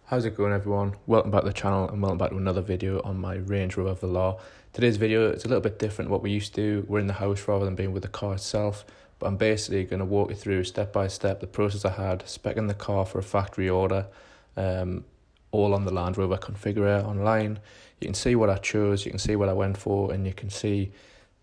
How's it going, everyone? Welcome back to the channel and welcome back to another video on my Range Rover Velar. Today's video is a little bit different to what we used to. We're in the house rather than being with the car itself, but I'm basically going to walk you through step by step the process I had speccing the car for a factory order, all on the Land Rover configurator online. You can see what I chose, you can see what I went for, and you can see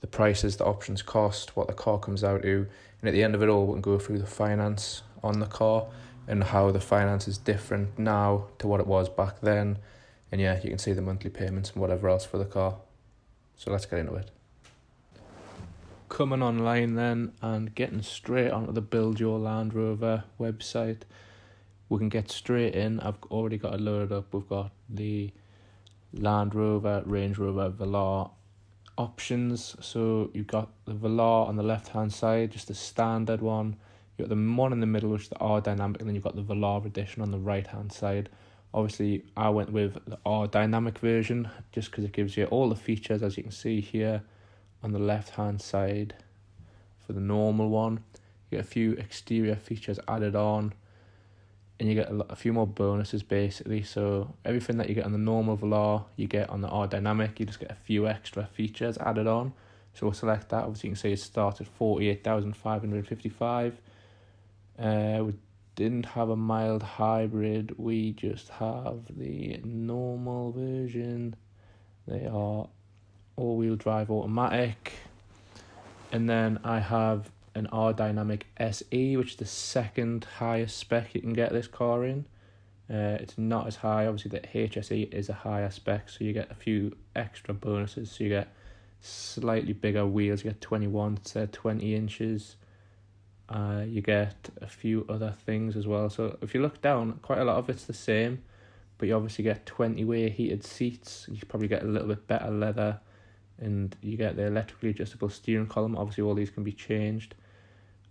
the prices, the options cost, what the car comes out to, and at the end of it all we can go through the finance on the car and how the finance is different now to what it was back then. And yeah, you can see the monthly payments and whatever else for the car. So let's get into it. Coming online then and getting straight onto the Build Your Land Rover website. We can get straight in. I've already got it loaded up. We've got the Land Rover, Range Rover, Velar options. So you've got the Velar on the left hand side, just the standard one. You've got the one in the middle, which is the R Dynamic, and then you've got the Velar edition on the right hand side. Obviously, I went with the R Dynamic version just because it gives you all the features, as you can see here on the left hand side for the normal one. You get a few exterior features added on, and you get a few more bonuses basically. So everything that you get on the normal Velar, you get on the R Dynamic. You just get a few extra features added on. So we'll select that. Obviously, you can see it starts at 48,555. We didn't have a mild hybrid, we just have the normal version. They are all-wheel drive automatic. And then I have an R Dynamic SE, which is the second highest spec you can get this car in. It's not as high, obviously the HSE is a higher spec, so you get a few extra bonuses. So you get slightly bigger wheels, you get 21 instead of 20 inches. You get a few other things as well. So if you look down, quite a lot of it's the same, but you obviously get 20-way heated seats. You probably get a little bit better leather, and you get the electrically adjustable steering column. Obviously all these can be changed.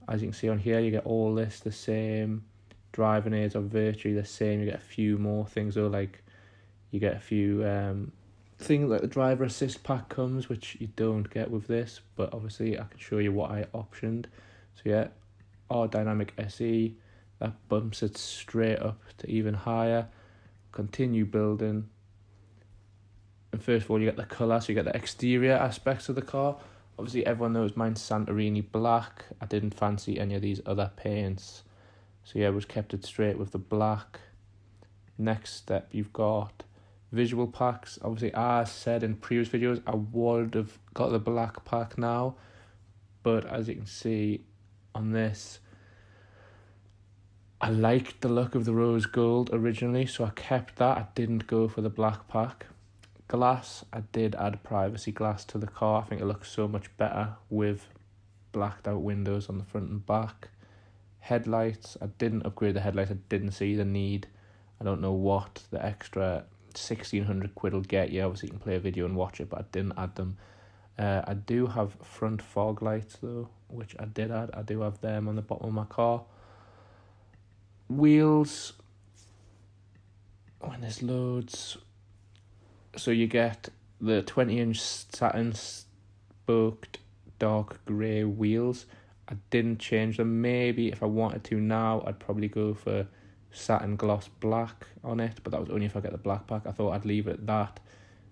As you can see on here, you get all this the same. Driving aids are virtually the same. You get a few more things though, like you get a few things like the driver assist pack comes, which you don't get with this, but obviously I can show you what I optioned. So yeah, R Dynamic SE, that bumps it straight up to even higher. Continue building, and first of all you get the colour, so you get the exterior aspects of the car. Obviously everyone knows mine's Santorini black. I didn't fancy any of these other paints, so yeah, was kept it straight with the black. Next step, you've got visual packs. Obviously, as said in previous videos, I would have got the black pack now, but as you can see on this, I liked the look of the rose gold originally, so I kept that. I didn't go for the black pack. Glass, I did add privacy glass to the car. I think it looks so much better with blacked out windows on the front and back. Headlights, I didn't upgrade the headlights. I didn't see the need. I don't know what the extra 1,600 quid will get you. Obviously you can play a video and watch it, but I didn't add them. I do have front fog lights though, which I did add. I do have them on the bottom of my car. Wheels, when there's loads, so you get the 20-inch satin spoked dark grey wheels. I didn't change them. Maybe if I wanted to now, I'd probably go for satin gloss black on it, but that was only if I get the black pack. I thought I'd leave it that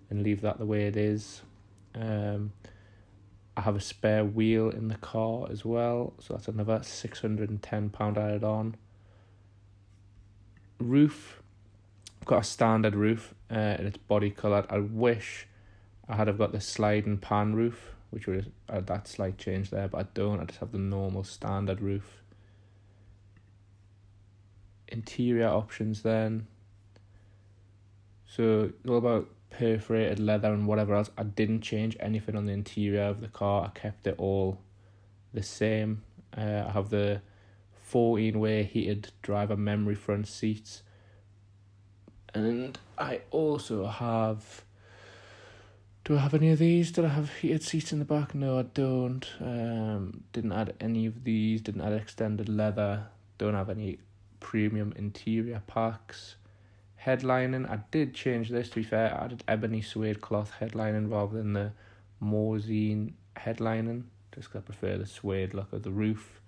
and leave that the way it is. I have a spare wheel in the car as well, so that's another £610 added on. Roof, I've got a standard roof and it's body coloured. I wish I had have got the slide and pan roof, which would add that slight change there, but I don't. I just have the normal standard roof. Interior options then, so it's all about perforated leather and whatever else. I didn't change anything on the interior of the car. I kept it all the same. I have the 14-way heated driver memory front seats, and I also have, do I have any of these? Did I have heated seats in the back? No, I don't. Didn't add any of these. Didn't add extended leather. Don't have any premium interior packs. Headlining, I did change this, to be fair. I added ebony suede cloth headlining rather than the Morzine headlining, just because I prefer the suede look of the roof.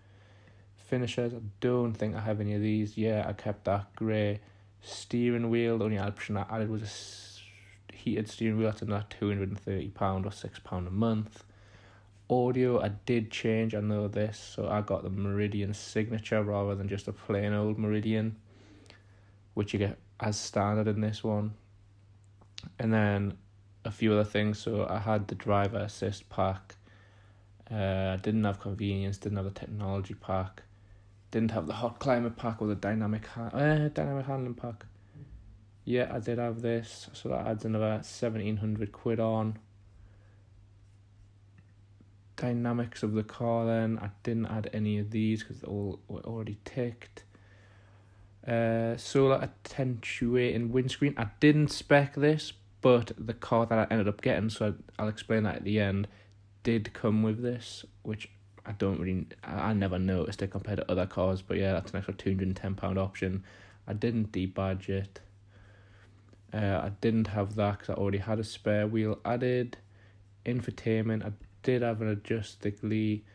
Finishers, I don't think I have any of these. Yeah, I kept that grey Steering wheel, the only option I added was a heated steering wheel. That's another £230 or £6 a month. Audio, I did change, I know this, so I got the Meridian Signature rather than just a plain old Meridian, which you get as standard in this one. And then a few other things. So I had the driver assist pack, didn't have convenience, didn't have the technology pack, didn't have the hot climate pack or the dynamic handling pack. Yeah, I did have this, so that adds another 1,700 quid on. Dynamics of the car then, I didn't add any of these because they all were already ticked. Solar attenuating windscreen, I didn't spec this, but the car that I ended up getting, so I'll explain that at the end, did come with this, which I never noticed it compared to other cars, but yeah, that's an extra £210 option. I didn't debadge it. I didn't have that because I already had a spare wheel added. Infotainment, I did have an adjustably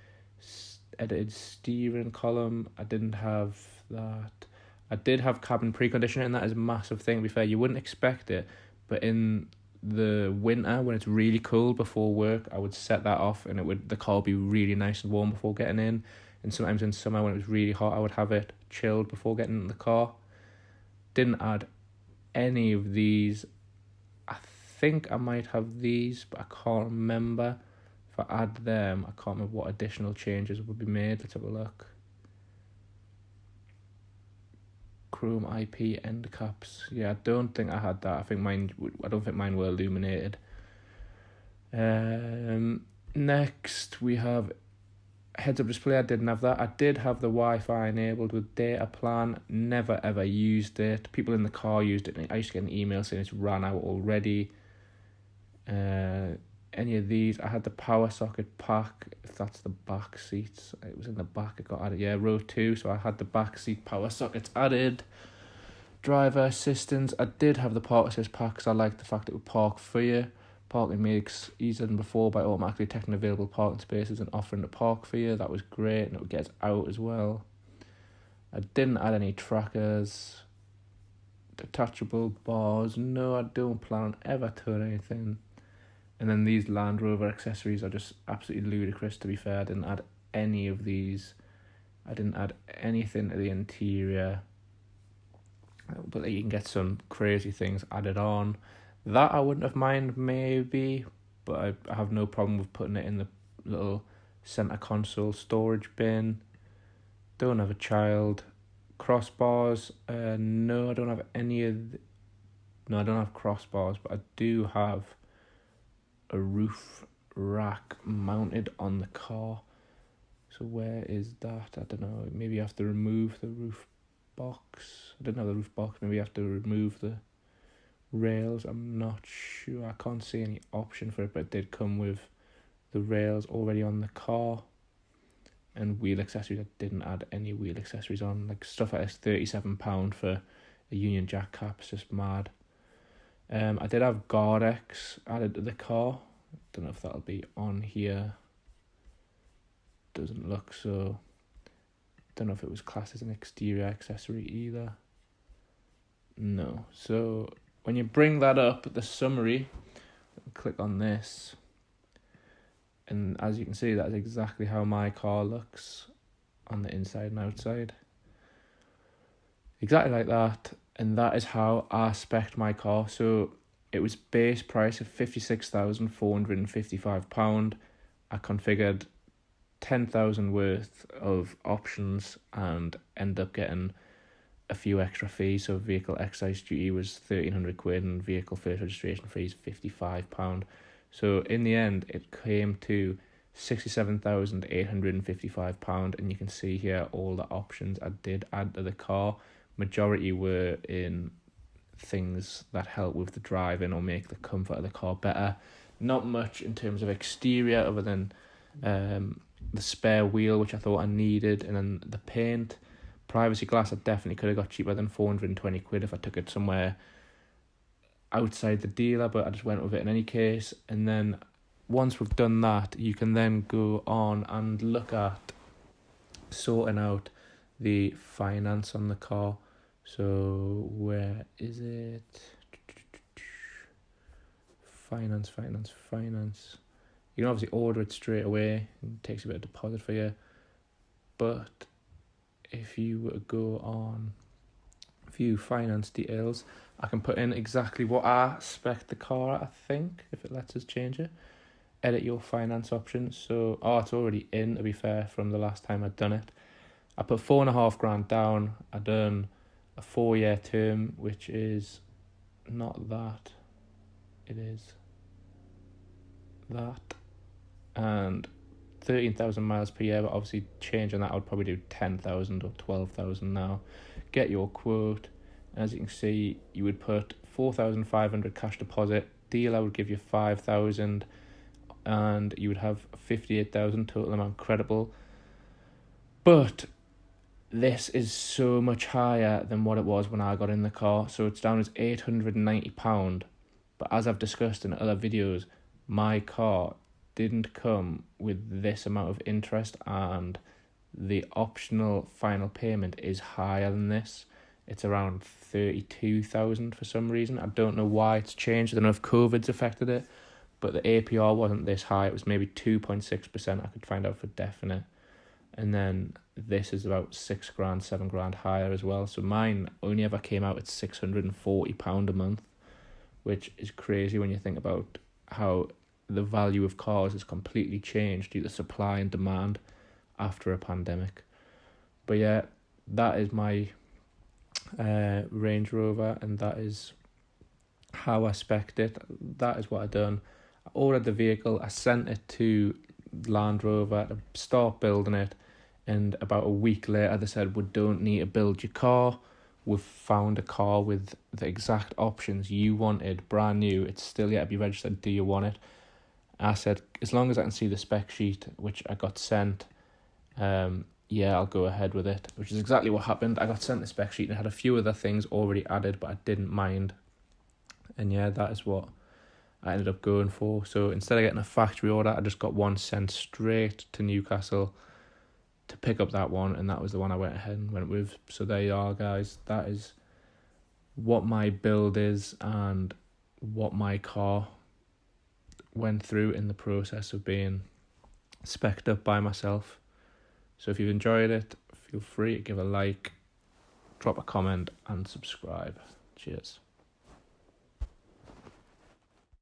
edited steering column. I didn't have that. I did have cabin preconditioning, and that is a massive thing. To be fair, you wouldn't expect it, but in the winter when it's really cold before work, I would set that off, and the car would be really nice and warm before getting in. And sometimes in summer when it was really hot, I would have it chilled before getting in the car. Didn't add any of these. I think I might have these, but I can't remember. If I add them, I can't remember what additional changes would be made. Let's have a look. Chrome IP end caps. Yeah, I don't think I had that. I don't think mine were illuminated. Next we have heads-up display. I didn't have that. I did have the Wi-Fi enabled with data plan. Never ever used it. People in the car used it. I used to get an email saying it's ran out already. Any of these, I had the power socket pack, if that's the back seats, it was in the back, it got added, yeah, row 2, so I had the back seat power sockets added. Driver assistance, I did have the park assist pack because I liked the fact it would park for you. Parking makes easier than before by automatically detecting available parking spaces and offering to park for you. That was great, and it would get us out as well. I didn't add any trackers. Detachable bars, no, I don't plan on ever doing anything. And then these Land Rover accessories are just absolutely ludicrous, to be fair. I didn't add any of these. I didn't add anything to the interior. But you can get some crazy things added on. That I wouldn't have minded maybe, but I have no problem with putting it in the little center console storage bin. Don't have a child. Crossbars, no, I don't have any of... No, I don't have crossbars, but I do have a roof rack mounted on the car. So where is that? I don't know. Maybe you have to remove the roof box. I didn't have the roof box. Maybe you have to remove the rails. I'm not sure. I can't see any option for it, but it did come with the rails already on the car. And wheel accessories, I didn't add any wheel accessories on. Like stuff like this, £37 for a Union Jack cap. It's just mad. I did have Gardex added to the car. Don't know if that'll be on here. Doesn't look so. Don't know if it was classed as an exterior accessory either. No. So when you bring that up, the summary, click on this. And as you can see, that is exactly how my car looks on the inside and outside. Exactly like that. And that is how I spec'd my car. So it was base price of £56,455. I configured 10,000 worth of options and ended up getting a few extra fees. So vehicle excise duty was 1,300 quid and vehicle first registration fees £55. So in the end, it came to £67,855, and you can see here all the options I did add to the car. Majority were in things that help with the driving or make the comfort of the car better. Not much in terms of exterior other than the spare wheel, which I thought I needed, and then the paint. Privacy glass I definitely could have got cheaper than 420 quid if I took it somewhere outside the dealer, but I just went with it in any case. And then once we've done that, you can then go on and look at sorting out the finance on the car. So where is it? Finance. You can obviously order it straight away. It takes a bit of deposit for you. But if you were to go on view finance details, I can put in exactly what I spec the car at, I think, if it lets us change it. Edit your finance options. So, it's already in, to be fair, from the last time I'd done it. I put $4,500 down. I done a 4-year term, which is not that. It is that. And 13,000 miles per year, but obviously changing that, I would probably do 10,000 or 12,000 now. Get your quote. As you can see, you would put 4,500 cash deposit. Dealer would give you 5,000, and you would have 58,000 total amount credible. But this is so much higher than what it was when I got in the car. So it's down as £890. But as I've discussed in other videos, my car didn't come with this amount of interest, and the optional final payment is higher than this. It's around 32,000 for some reason. I don't know why it's changed. I don't know if COVID's affected it, but the APR wasn't this high. It was maybe 2.6%. I could find out for definite. And then this is about £6,000, £7,000 higher as well. So mine only ever came out at £640 a month, which is crazy when you think about how the value of cars has completely changed due to supply and demand after a pandemic. But yeah, that is my Range Rover, and that is how I spec'd it. That is what I done. I ordered the vehicle, I sent it to Land Rover to start building it, and about a week later they said, we don't need to build your car, we've found a car with the exact options you wanted, brand new, it's still yet to be registered, do you want it? I said, as long as I can see the spec sheet, which I got sent, yeah, I'll go ahead with it, which is exactly what happened. I got sent the spec sheet and it had a few other things already added, but I didn't mind. And yeah, that is what I ended up going for. So instead of getting a factory order, I just got one sent straight to Newcastle to pick up that one, and that was the one I went ahead and went with. So there you are, guys. That is what my build is and what my car went through in the process of being spec'd up by myself. So if you've enjoyed it, feel free to give a like, drop a comment and subscribe. Cheers.